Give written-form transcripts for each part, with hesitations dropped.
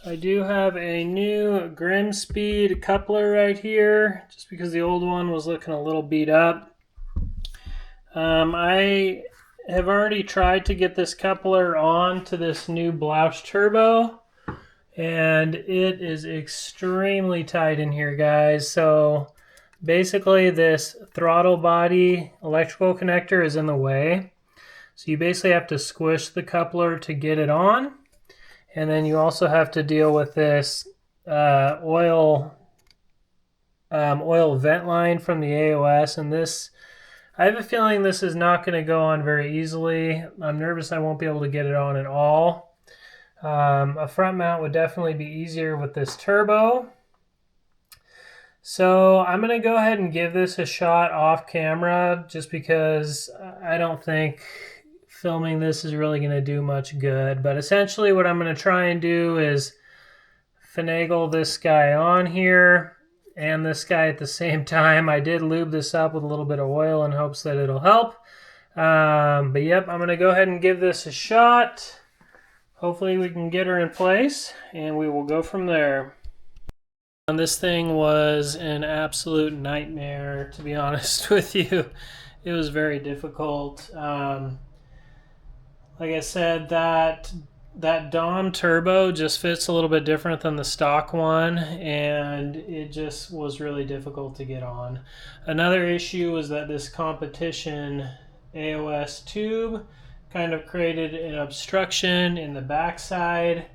I do have a new Grimspeed coupler right here, just because the old one was looking a little beat up. I have already tried to get this coupler on to this new Blausch Turbo, and it is extremely tight in here, guys. So basically this throttle body electrical connector is in the way. So you basically have to squish the coupler to get it on. And then you also have to deal with this oil vent line from the AOS. And this, I have a feeling this is not going to go on very easily. I'm nervous I won't be able to get it on at all. A front mount would definitely be easier with this turbo. So I'm going to go ahead and give this a shot off camera, just because I don't think filming this is really going to do much good. But essentially what I'm going to try and do is finagle this guy on here and this guy at the same time. I did lube this up with a little bit of oil in hopes that it'll help. But yep, I'm going to go ahead and give this a shot. Hopefully we can get her in place and we will go from there. And this thing was an absolute nightmare, to be honest with you. It was very difficult. Like I said, that Dom Turbo just fits a little bit different than the stock one, and it just was really difficult to get on. Another issue was that this competition AOS tube kind of created an obstruction in the backside,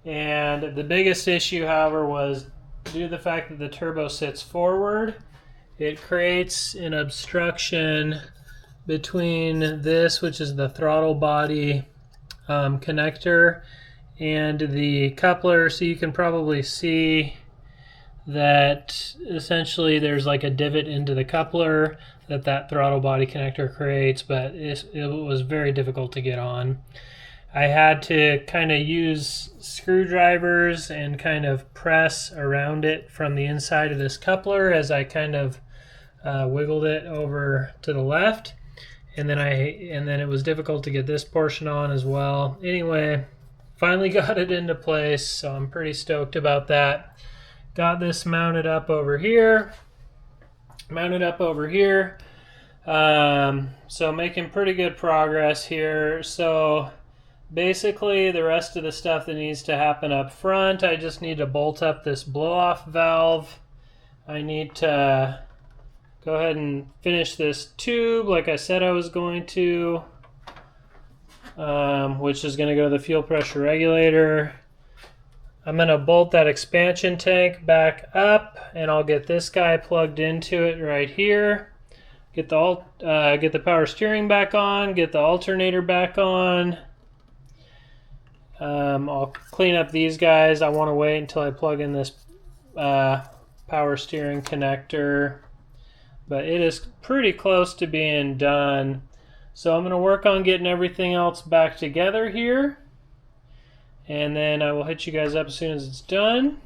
and the biggest issue, however, was due to the fact that the turbo sits forward, it creates an obstruction between this, which is the throttle body connector, and the coupler. So you can probably see that essentially there's like a divot into the coupler that throttle body connector creates, but it was very difficult to get on. I had to kind of use screwdrivers and kind of press around it from the inside of this coupler as I kind of wiggled it over to the left. And then it was difficult to get this portion on as well. Anyway, finally got it into place, so I'm pretty stoked about that. Got this mounted up over here. So making pretty good progress here. So basically the rest of the stuff that needs to happen up front, I just need to bolt up this blow-off valve. I need to go ahead and finish this tube like I said I was going to, which is going to go to the fuel pressure regulator. I'm going to bolt that expansion tank back up, and I'll get this guy plugged into it right here. Get the power steering back on, get the alternator back on. I'll clean up these guys. I want to wait until I plug in this power steering connector, but it is pretty close to being done. So I'm going to work on getting everything else back together here, and then I will hit you guys up as soon as it's done.